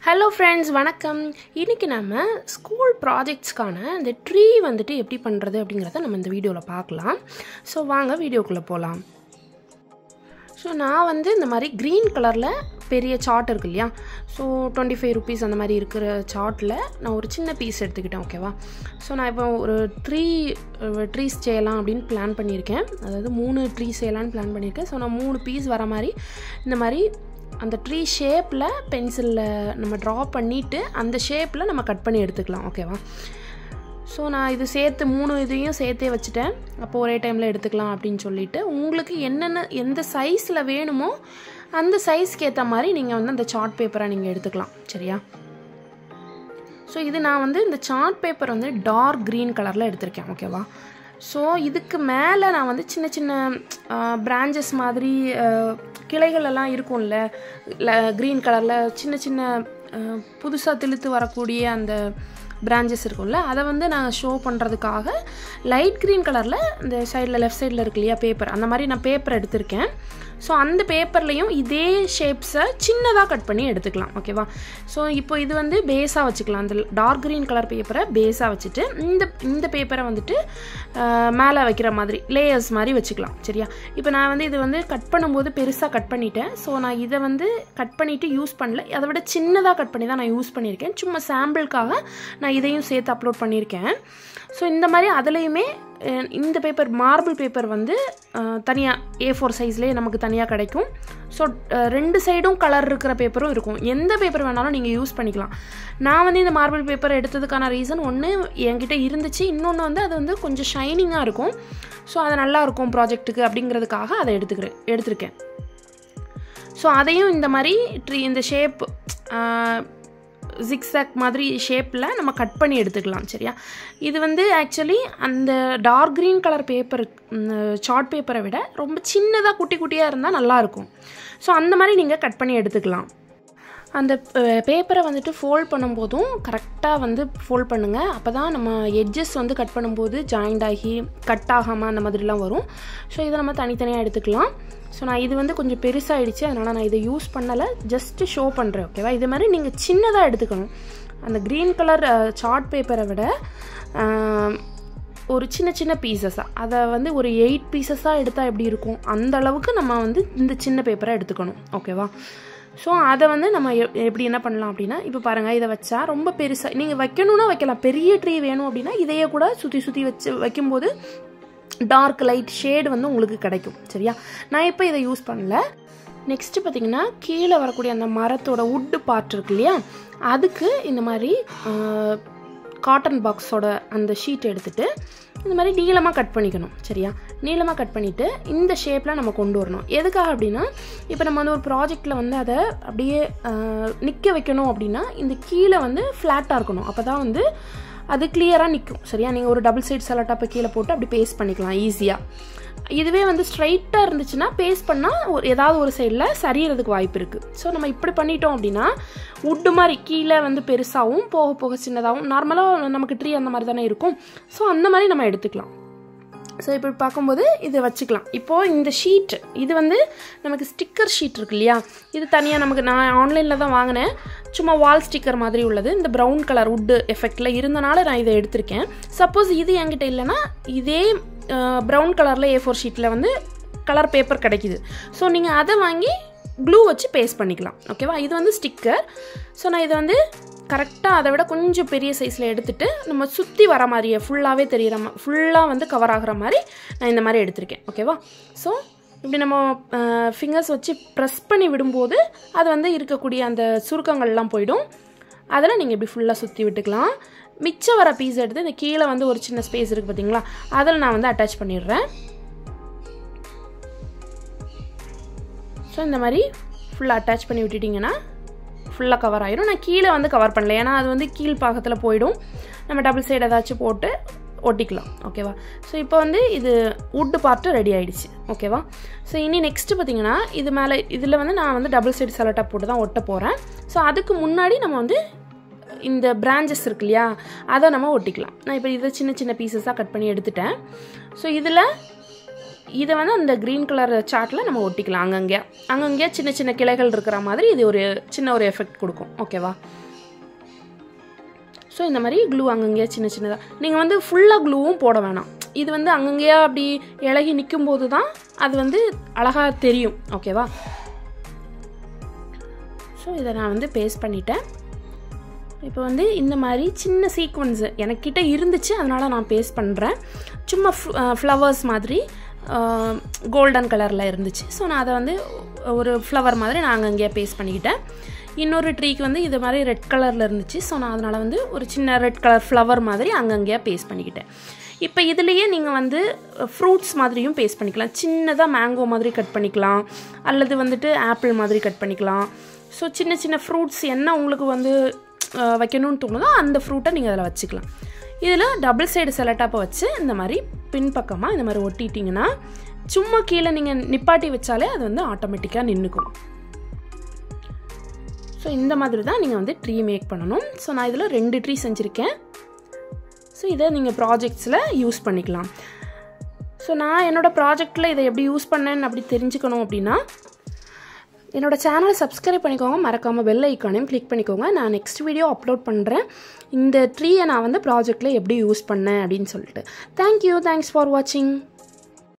Hello friends, வணக்கம். இன்னைக்கு நாம ஸ்கூல் ப்ராஜெக்ட்ஸ்க்கான இந்த ட்ரீ வந்துட்டு எப்படி பண்றது அப்படிங்கறத நம்ம இந்த வீடியோல பார்க்கலாம். சோ வாங்க வீடியோக்குள்ள போலாம். ஸோ நான் வந்து இந்த மாதிரி க்ரீன் கலரில் பெரிய சார்ட் இருக்கு இல்லையா, ஸோ 25 rupees அந்த மாதிரி இருக்கிற சார்ட்டில் நான் ஒரு சின்ன பீஸ் எடுத்துக்கிட்டேன். ஓகேவா, ஸோ நான் இப்போ ஒரு ட்ரீஸ் செய்யலாம் அப்படின்னு பிளான் பண்ணியிருக்கேன். அதாவது 3 ட்ரீஸ் செய்யலான்னு பிளான் பண்ணியிருக்கேன். ஸோ நான் 3 பீஸ் வர மாதிரி இந்த மாதிரி அந்த ட்ரீ ஷேப்பில் பென்சிலில் நம்ம ட்ரா பண்ணிவிட்டு அந்த ஷேப்பில் நம்ம கட் பண்ணி எடுத்துக்கலாம். ஓகேவா, ஸோ நான் இது சேர்த்து 3 இதையும் சேர்த்தே வச்சுட்டேன். அப்போ ஒரே டைமில் எடுத்துக்கலாம் அப்படின்னு சொல்லிட்டு உங்களுக்கு எந்த சைஸில் வேணுமோ அந்த சைஸ்க்கு ஏற்ற மாதிரி நீங்கள் வந்து அந்த சார்ட் பேப்பரை நீங்கள் எடுத்துக்கலாம். சரியா, ஸோ இது நான் வந்து இந்த சார்ட் பேப்பர் வந்து டார்க் க்ரீன் கலரில் எடுத்திருக்கேன். ஓகேவா, ஸோ இதுக்கு மேலே நான் வந்து சின்ன சின்ன பிரான்ச்சஸ் மாதிரி கிளைகள் எல்லாம் இருக்கும்ல க்ரீன் கலரில் சின்ன சின்ன புதுசாக திழுத்து வரக்கூடிய அந்த பிரான்ச்சஸ் இருக்கும்ல, அதை வந்து நான் ஷோ பண்ணுறதுக்காக லைட் க்ரீன் கலரில் இந்த சைடில் லெஃப்ட் சைடில் இருக்கு இல்லையா பேப்பர், அந்த மாதிரி நான் பேப்பர் எடுத்திருக்கேன். ஸோ அந்த பேப்பர்லேயும் இதே ஷேப்ஸை சின்னதாக கட் பண்ணி எடுத்துக்கலாம். ஓகேவா, ஸோ இப்போ இது வந்து பேஸாக வச்சுக்கலாம். அந்த டார்க் க்ரீன் கலர் பேப்பரை பேஸாக வச்சுட்டு இந்த பேப்பரை வந்துட்டு மேலே வைக்கிற மாதிரி லேயர்ஸ் மாதிரி வச்சுக்கலாம். சரியா, இப்போ நான் வந்து இது வந்து கட் பண்ணும்போது பெருசாக கட் பண்ணிட்டேன். ஸோ நான் இதை வந்து கட் பண்ணிவிட்டு யூஸ் பண்ணல, அதை விட சின்னதாக கட் பண்ணி தான் நான் யூஸ் பண்ணியிருக்கேன். சும்மா சாம்பிளுக்காக நான் இதையும் சேர்த்து அப்லோட் பண்ணியிருக்கேன். ஸோ இந்த மாதிரி அதுலேயுமே இந்த பேப்பர் மார்பிள் பேப்பர் வந்து தனியாக A4 சைஸ்லேயே நமக்கு தனியாக கிடைக்கும். ஸோ 2 சைடும் கலர் இருக்கிற பேப்பரும் இருக்கும். எந்த பேப்பர் வேணாலும் நீங்கள் யூஸ் பண்ணிக்கலாம். நான் வந்து இந்த மார்பிள் பேப்பர் எடுத்ததுக்கான ரீசன் ஒன்று என்கிட்ட இருந்துச்சு, இன்னொன்று வந்து அது வந்து கொஞ்சம் ஷைனிங்காக இருக்கும். ஸோ அது நல்லாயிருக்கும் ப்ராஜெக்ட்டுக்கு அப்படிங்கிறதுக்காக அதை எடுத்திருக்கேன். ஸோ அதையும் இந்த மாதிரி இந்த ஷேப் ஜிக்ஸாக் மாதிரி ஷேப்பில் நம்ம கட் பண்ணி எடுத்துக்கலாம். சரியா, இது வந்து ஆக்சுவலி அந்த dark green colour paper chart பேப்பரை விட ரொம்ப சின்னதாக குட்டி குட்டியாக இருந்தால் நல்லாயிருக்கும். ஸோ அந்த மாதிரி நீங்கள் கட் பண்ணி எடுத்துக்கலாம். அந்த பேப்பரை வந்துட்டு ஃபோல்ட் பண்ணும்போதும் கரெக்டாக வந்து ஃபோல்ட் பண்ணுங்கள். அப்போ தான் நம்ம எட்ஜஸ் வந்து கட் பண்ணும்போது ஜாயிண்ட் ஆகி கட் ஆகாமல் அந்த மாதிரிலாம் வரும். ஸோ இதை நம்ம தனித்தனியாக எடுத்துக்கலாம். ஸோ நான் இது வந்து கொஞ்சம் பெருசாகிடுச்சு, அதனால் நான் இதை யூஸ் பண்ணலை, ஜஸ்ட்டு ஷோ பண்ணுறேன். ஓகேவா, இது மாதிரி நீங்கள் சின்னதாக எடுத்துக்கணும். அந்த க்ரீன் கலர் சார்ட் பேப்பரை விட ஒரு சின்ன சின்ன பீசஸாக, அதை வந்து ஒரு 8 பீசஸாக எடுத்தால் எப்படி இருக்கும் அந்த அளவுக்கு நம்ம வந்து இந்த சின்ன பேப்பரை எடுத்துக்கணும். ஓகேவா, ஸோ அதை வந்து நம்ம எப்படி என்ன பண்ணலாம் அப்படின்னா, இப்போ பாருங்கள், இதை வச்சா ரொம்ப பெருசாக நீங்கள் வைக்கணுன்னா வைக்கலாம். பெரிய ட்ரீ வேணும் அப்படின்னா இதையே கூட சுற்றி வைக்கும்போது டார்க் லைட் ஷேடு வந்து உங்களுக்கு கிடைக்கும். சரியா, நான் இப்போ இதை யூஸ் பண்ணல. நெக்ஸ்ட்டு பார்த்திங்கன்னா கீழே வரக்கூடிய அந்த மரத்தோட வுட்டு பார்ட் இருக்கு இல்லையா, அதுக்கு இந்த மாதிரி காட்டன் பாக்ஸோட அந்த ஷீட் எடுத்துகிட்டு இந்த மாதிரி நீளமாக கட் பண்ணிக்கணும். சரியா, நீளமாக கட் பண்ணிவிட்டு இந்த ஷேப்பில் நம்ம கொண்டு வரணும். எதுக்காக அப்படின்னா, இப்போ நம்ம வந்து ஒரு ப்ராஜெக்டில் வந்து அதை அப்படியே நிற்க வைக்கணும் அப்படின்னா இந்த கீழே வந்து ஃப்ளாட்டாக இருக்கணும். அப்போ தான் வந்து அது கிளியராக நிற்கும். சரியா, நீங்கள் ஒரு டபுள் சைட் செலோடாப்பை கீழே போட்டு அப்படி பேஸ்ட் பண்ணிக்கலாம் ஈஸியாக. இதுவே வந்து ஸ்ட்ரைட்டாக இருந்துச்சுன்னா பேஸ்ட் பண்ணால் ஏதாவது ஒரு சைடில் சரியறதுக்கு வாய்ப்பு இருக்குது. ஸோ நம்ம இப்படி பண்ணிட்டோம் அப்படின்னா வுட்டு மாதிரி கீழே வந்து பெருசாகவும் போக போக சின்னதாகவும், நார்மலாக நமக்கு ட்ரீ அந்த மாதிரி தானே இருக்கும். ஸோ அந்த மாதிரி நம்ம எடுத்துக்கலாம். ஸோ இப்படி பார்க்கும்போது இதை வச்சுக்கலாம். இப்போது இந்த ஷீட் இது வந்து நமக்கு ஸ்டிக்கர் ஷீட் இருக்கு இல்லையா, இது தனியாக நமக்கு நான் ஆன்லைனில் தான் வாங்கினேன். சும்மா வால் ஸ்டிக்கர் மாதிரி உள்ளது, இந்த ப்ரௌன் கலர் வுட்டு எஃபெக்டில் இருந்தனால நான் இதை எடுத்திருக்கேன். சப்போஸ் இது என்கிட்ட இல்லைன்னா இதே ப்ரௌன் கலரில் A4 ஷீட்டில் வந்து கலர் பேப்பர் கிடைக்கிது. ஸோ நீங்கள் அதை வாங்கி க்ளூ வச்சு பேஸ்ட் பண்ணிக்கலாம். ஓகேவா, இது வந்து ஸ்டிக்கர். ஸோ நான் இதை வந்து கரெக்டாக அதை விட கொஞ்சம் பெரிய சைஸில் எடுத்துகிட்டு நம்ம சுற்றி வர மாதிரியே ஃபுல்லாகவே தெரிகிற ஃபுல்லாக வந்து கவர் ஆகிற மாதிரி நான் இந்த மாதிரி எடுத்திருக்கேன். ஓகேவா, ஸோ இப்படி நம்ம ஃபிங்கர்ஸ் வச்சு ப்ரெஸ் பண்ணி விடும்போது அது வந்து இருக்கக்கூடிய அந்த சுருக்கங்கள்லாம் போயிடும். அதில் நீங்கள் இப்படி ஃபுல்லாக சுற்றி விட்டுக்கலாம். மிச்சம் வர பீஸ் எடுத்து இந்த கீழே வந்து ஒரு சின்ன ஸ்பேஸ் இருக்குது பார்த்தீங்களா, அதில் நான் வந்து அட்டாச் பண்ணிடுறேன். ஸோ இந்த மாதிரி ஃபுல்லாக அட்டாச் பண்ணி விட்டுட்டிங்கன்னா ஃபுல்லாக கவர் ஆயிரும். நான் கீழே வந்து கவர் பண்ணல, ஏன்னா அது வந்து கீழ் பாகத்தில் போயிடும். நம்ம டபுள் சைடு ஏதாச்சும் போட்டு ஒட்டிக்கலாம். ஓகேவா, ஸோ இப்போ வந்து இது வுட்டு பார்ட்டு ரெடி ஆகிடுச்சு. ஓகேவா, ஸோ இனி நெக்ஸ்ட்டு பார்த்திங்கன்னா இது மேலே இதில் வந்து நான் வந்து டபுள் சைடு செலோடாப் போட்டு தான் ஒட்ட போகிறேன். ஸோ அதுக்கு முன்னாடி நம்ம வந்து இந்த பிரான்ச்சஸ் இருக்கு இல்லையா, அதை நம்ம ஒட்டிக்கலாம். நான் இப்போ இதை சின்ன சின்ன பீசஸாக கட் பண்ணி எடுத்துட்டேன். ஸோ இதில் இதை வந்து அந்த க்ரீன் கலர் சார்ட்டில் நம்ம ஒட்டிக்கலாம். அங்கங்கே சின்ன சின்ன கிளைகள் இருக்கிற மாதிரி இது ஒரு சின்ன ஒரு எஃபெக்ட் கொடுக்கும். ஓகேவா? ஸோ இந்த மாதிரி க்ளூ அங்கங்கேயா சின்ன சின்னதாக, நீங்கள் வந்து ஃபுல்லாக க்ளூவும் போட வேணாம். இது வந்து அங்கங்கேயா அப்படி இலகி நிற்கும் போது தான் அது வந்து அழகாக தெரியும். ஓகேவா? ஸோ இதை நான் வந்து பேஸ்ட் பண்ணிட்டேன். இப்போ வந்து இந்த மாதிரி சின்ன சீக்வன்ஸு எனக்கிட்ட இருந்துச்சு, அதனால் நான் பேஸ்ட் பண்ணுறேன். சும்மா ஃப்ளவர்ஸ் மாதிரி கோல்டன் கலரில் இருந்துச்சு. ஸோ நான் அதை வந்து ஒரு ஃப்ளவர் மாதிரி நான் அங்கங்கேயே பேஸ்ட் பண்ணிக்கிட்டேன். இன்னொரு ட்ரீக்கு வந்து இது மாதிரி ரெட் கலரில் இருந்துச்சு. ஸோ நான் அதனால் வந்து ஒரு சின்ன ரெட் கலர் ஃப்ளவர் மாதிரி அங்கங்கேயே பேஸ்ட் பண்ணிக்கிட்டேன். இப்போ இதுலேயே நீங்கள் வந்து ஃப்ரூட்ஸ் மாதிரியும் பேஸ்ட் பண்ணிக்கலாம். சின்னதாக மேங்கோ மாதிரி கட் பண்ணிக்கலாம், அல்லது வந்துட்டு ஆப்பிள் மாதிரி கட் பண்ணிக்கலாம். ஸோ சின்ன சின்ன ஃப்ரூட்ஸ் என்ன உங்களுக்கு வந்து வைக்கணும்னு தோணுதோ அந்த ஃப்ரூட்டை நீங்கள் அதில் வச்சுக்கலாம். இதில் டபுள் சைடு செலட்டாப்பை வச்சு இந்த மாதிரி பின்பக்கமாக இந்த மாதிரி ஒட்டிட்டிங்கன்னா சும்மா கீழே நீங்கள் நிப்பாட்டி வச்சாலே அது வந்து ஆட்டோமேட்டிக்காக நின்றுக்கும். ஸோ இந்த மாதிரி தான் நீங்கள் வந்து ட்ரீ மேக் பண்ணணும். ஸோ நான் இதில் 2 ட்ரீ செஞ்சுருக்கேன். ஸோ இதை நீங்கள் ப்ராஜெக்ட்ஸில் யூஸ் பண்ணிக்கலாம். ஸோ நான் என்னோடய ப்ராஜெக்டில் இதை எப்படி யூஸ் பண்ணேன்னு அப்படி தெரிஞ்சுக்கணும் அப்படின்னா என்னோடய சேனலை சப்ஸ்கிரைப் பண்ணிக்கோங்க. மறக்காமல் பெல் ஐக்கானையும் கிளிக் பண்ணிக்கோங்க. நான் நெக்ஸ்ட் வீடியோ அப்லோட் பண்ணுறேன். இந்த ட்ரீயை நான் வந்து ப்ராஜெக்டில் எப்படி யூஸ் பண்ணேன் அப்படின்னு சொல்லிட்டு. தேங்க்யூ. தேங்க்ஸ் ஃபார் வாட்சிங்.